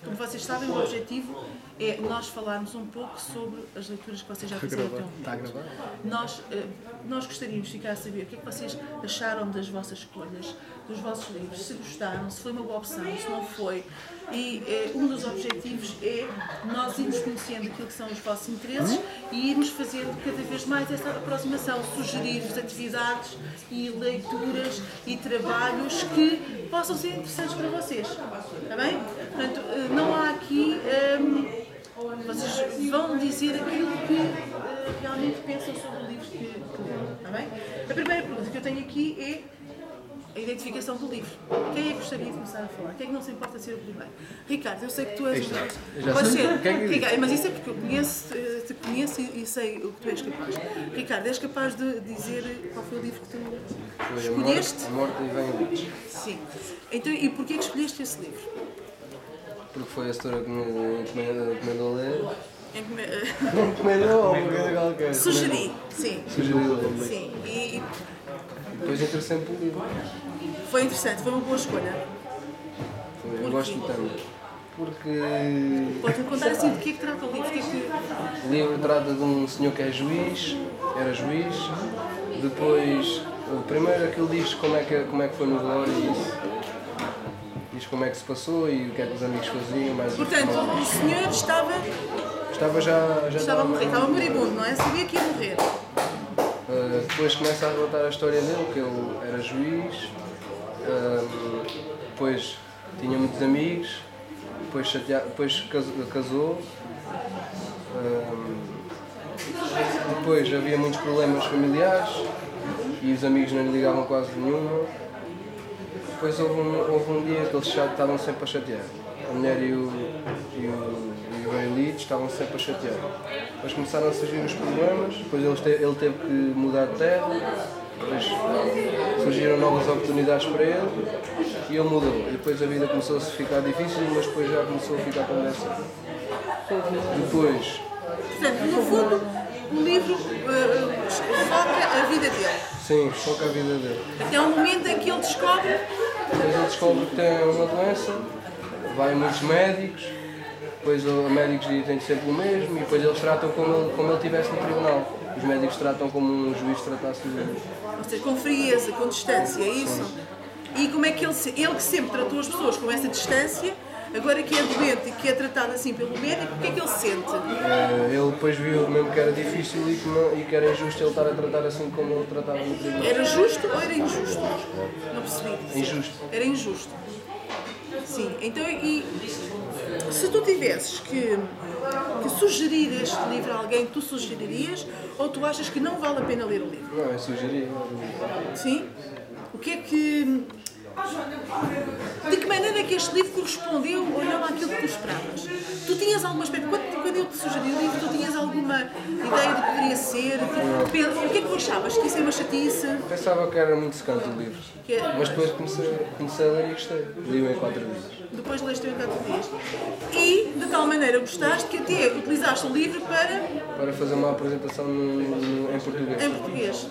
Como vocês sabem, o objetivo é nós falarmos um pouco sobre as leituras que vocês já fizeram até o momento. Está a gravar? Nós gostaríamos de ficar a saber o que é que vocês acharam das vossas escolhas, dos vossos livros, se gostaram, se foi uma boa opção, se não foi. E um dos objetivos é nós irmos conhecendo aquilo que são os vossos interesses e irmos fazendo cada vez mais essa aproximação, sugerir-vos atividades e leituras e trabalhos que possam ser interessantes para vocês. Está bem? Portanto, não há aqui... vocês vão dizer aquilo que realmente pensam sobre o livro que leram. Está bem? A primeira pergunta que eu tenho aqui é a identificação do livro. Quem é que gostaria de começar a falar? Quem é que não se importa de ser o primeiro? Ricardo, eu sei que tu és o Pode ser. Mas isso é porque eu te conheço e sei o que tu és capaz. Ricardo, és capaz de dizer qual foi o livro que tu escolheste? A Morte e Vem Luz. Sim. Então, e porquê que escolheste esse livro? Porque foi a história que me encomendou a ler. Encomendou ou qualquer. Sugeri, sim. Sugeri ler. Sim. E depois interessante pelo livro. Foi interessante, foi uma boa escolha. Eu gosto tanto. Porque... Pode-me contar assim de que é que trata o livro? O livro trata de um senhor que é juiz, era juiz. Depois, primeiro aquilo diz como é que foi no velório e isso. Diz como é que se passou e o que é que os amigos faziam. Portanto, o senhor estava a morrer, estava moribundo, não é? Sabia que ia morrer. Depois começa a relatar a história dele, que ele era juiz, depois tinha muitos amigos, depois casou, depois havia muitos problemas familiares e os amigos não lhe ligavam quase nenhuma. Depois houve um dia que eles estavam sempre a chatear. A mulher e o Elite estavam sempre a chatear. Depois começaram a surgir os problemas, depois ele teve que mudar de terra, depois surgiram novas oportunidades para ele e ele mudou. E depois a vida começou a ficar difícil, mas depois já começou a ficar como deve ser. Depois... Portanto, no fundo, o livro foca a vida dele. Sim, foca a vida dele. Até ao momento em que ele descobre... Depois ele descobre que tem uma doença, vai a muitos médicos, depois os médicos dizem sempre o mesmo e depois eles tratam como ele estivesse no tribunal. Os médicos tratam como um juiz tratasse o mesmo. Ou seja, com frieza, com distância, é isso? E como é que ele que sempre tratou as pessoas com essa distância, agora que é doente e que é tratado assim pelo médico, o que é que ele sente? Ele depois viu mesmo que era difícil e que era injusto ele estar a tratar assim como ele tratava no tribunal. Era justo ou era injusto? Não percebi. Injusto. Era injusto. Sim, então e se tu tivesses que sugerir este livro a alguém, tu sugeririas ou tu achas que não vale a pena ler o livro? Não, eu sugeri. Sim? O que é que... De que maneira é que este livro correspondeu ou não àquilo que tu esperavas? Tu tinhas alguma expectativa? Quando eu te sugeri o livro, tu tinhas alguma ideia do que poderia ser? O que é que tu achavas? Que isso é uma chatice? Pensava que era muito secante o livro, mas depois comecei a ler e gostei. Li-o em 4 dias. Depois leste-o em 4 dias. E, de tal maneira, gostaste que até utilizaste o livro para fazer uma apresentação em português. Em português.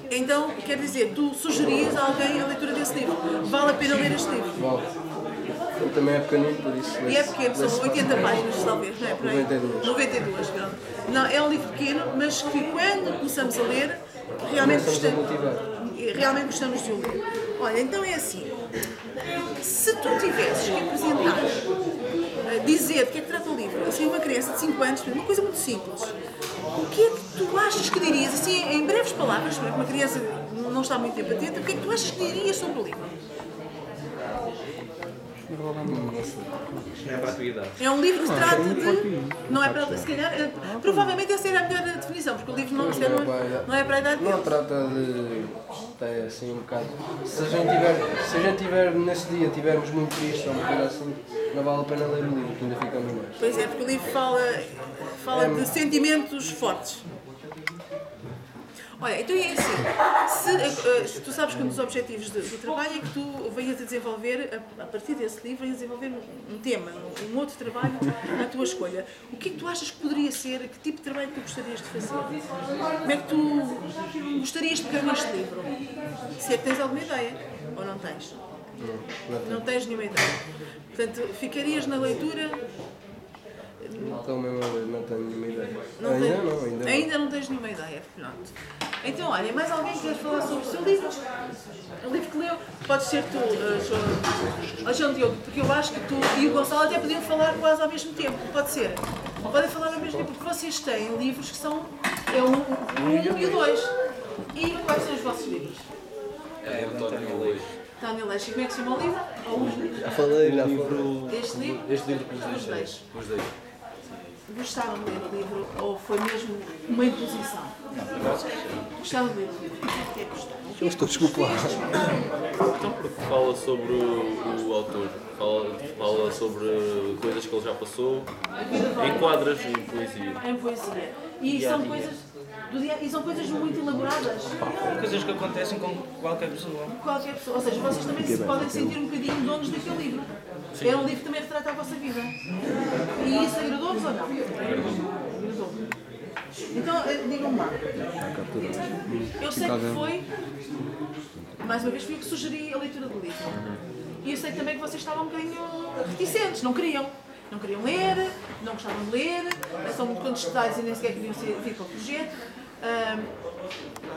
Então, quer dizer, tu sugerias a alguém a leitura desse livro? Vale a pena ler este livro? Vale. Ele também é pequenino, por isso... E é pequeno, são 80 páginas, talvez, não é? Por aí? 92, pronto. Não, é um livro pequeno, mas que quando começamos a ler, realmente gostamos de o ler. Olha, então é assim, se tu tivesses que apresentar, dizer de que é que trata o livro, assim, uma criança de 5 anos, uma coisa muito simples, o que é que tu achas que dirias, assim, em breves palavras, para que uma criança não está muito tempo atenta, o que é que tu achas que dirias sobre o livro? É para a tua idade. É um livro que se trata de... Não é para... Se calhar... Provavelmente essa era a melhor definição, porque o livro não é para a idade dele. Não trata de... É assim um bocado... Se a gente tiver nesse dia, tivermos muito triste ou uma coisa assim, não vale a pena ler o livro, que ainda ficamos mais. Pois é, porque o livro fala de sentimentos fortes. Olha, então é assim, se tu sabes que um dos objetivos do trabalho é que tu venhas a desenvolver, a partir desse livro, venhas a desenvolver um tema, um outro trabalho à tua escolha. O que é que tu achas que poderia ser, que tipo de trabalho tu gostarias de fazer? Como é que tu gostarias de pegar neste livro? Se é que tens alguma ideia, ou não tens? Não tens nenhuma ideia. Portanto, ficarias na leitura. Então mesmo a ver, não tenho nenhuma ideia. Ainda ainda não tens nenhuma ideia. Pronto. Então, olha, mais alguém que quer falar sobre o seu livro? O livro que leu? Pode ser tu, João Diogo, porque eu acho que tu e o Gonçalo até podiam falar quase ao mesmo tempo. Pode ser? Podem falar ao mesmo tempo, porque vocês têm livros que são um e o 2. E quais são os vossos livros? António Leix. António Leix. E como é que se chama o livro? Ou os livros? Já falei. Este livro? Este livro com Os dois. os dois. Gostaram de ler o livro ou foi mesmo uma imposição? Gostaram de ler o livro? O que é que gostaram? Eu estou desculpado. Então, porque fala sobre o autor, fala sobre coisas que ele já passou, em quadras e em poesia. Em poesia. E são coisas do dia, e são coisas muito elaboradas. Coisas que acontecem com qualquer pessoa. Qualquer pessoa. Ou seja, vocês também se podem sentir um bocadinho donos daquele livro. É um livro que também retrata a vossa vida. E isso agradou-vos ou não? Agradou. Então, digam-me lá. Eu sei que foi, mais uma vez, fui eu que sugeri a leitura do livro. E eu sei também que vocês estavam um bocadinho reticentes, não queriam. Não queriam ler, não gostavam de ler, são muito contestados e nem sequer queriam vir para o projeto.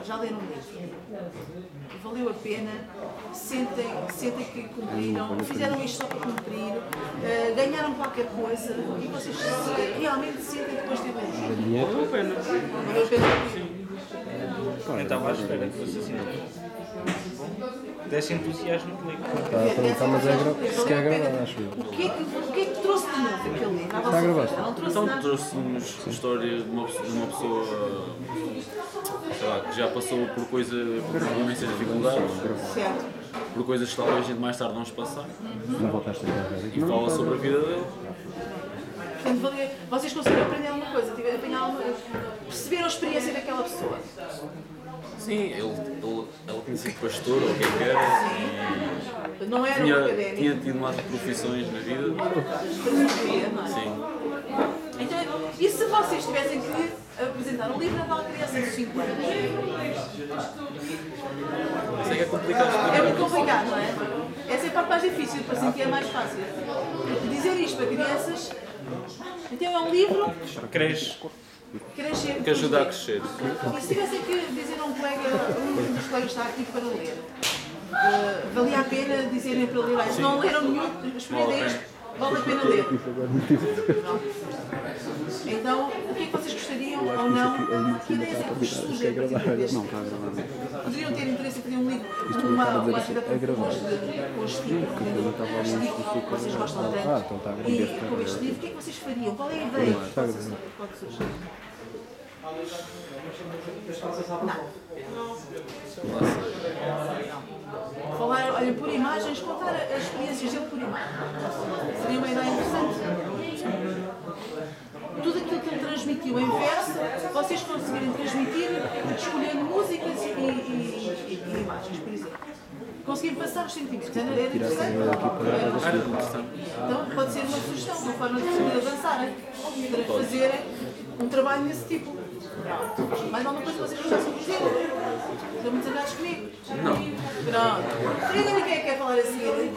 Já leram o livro. Valeu a pena, sentem que cumpriram, fizeram isto só para cumprir, ganharam qualquer coisa e vocês realmente sentem que depois de ler. Valeu a pena. Valeu a pena? Eu estava à espera que fosse assim. Desse entusiasmo de ler. Mas se quer gravar, acho eu. O que é que trouxe de novo aquele livro? Está a gravar? Não trouxe Então nada. trouxe-nos histórias de uma pessoa, sei lá, que já passou por imensas dificuldades, Certo. por coisas que talvez a gente mais tarde vamos passar, Não voltaste a entrar. e fala sobre a vida dele. Portanto, vocês conseguiram aprender alguma coisa, perceberam a experiência daquela pessoa. Sim, ele tinha sido pastor, ou o que é que era, Não era um e académico. tinha tido mais profissões na vida. Filosofia, não é? Sim. Então, e se vocês tivessem que apresentar um livro a uma criança de 5 anos? Isso é que é complicado explicar. É muito complicado, não é? Essa é a parte mais difícil, para sentir é mais fácil. Dizer isto para crianças, então é um livro Cresce. crescer. Que ajuda a crescer. E se tivessem que dizer a um colega, um dos colegas está aqui para ler, valia a pena dizerem para ler, se não leram nenhum, experimentem isto, vale a pena ler. Não. Então, o que é que vocês gostariam ou não? Que ideias é que vos surgem a partir deste? Não, está a gravar. Poderiam ter interesse em fazer um livro, uma atividade com este livro, que vocês gostam tanto, e com este livro, o que é que vocês fariam? Qual é a ideia que pode surgir? Não. Falar, olha, por imagens, contar as experiências dele por imagens. Seria uma ideia interessante. Tudo aquilo que ele transmitiu em verso, vocês conseguirem transmitir escolhendo músicas e imagens, por exemplo. Conseguirem passar os sentimentos. Era interessante. Então pode ser uma sugestão, uma forma de avançarem, para fazerem um trabalho desse tipo. Mais alguma coisa que vocês gostassem de dizer? Estão muito zangados comigo? Não. Pronto. Digam-me quem é que quer falar a seguir.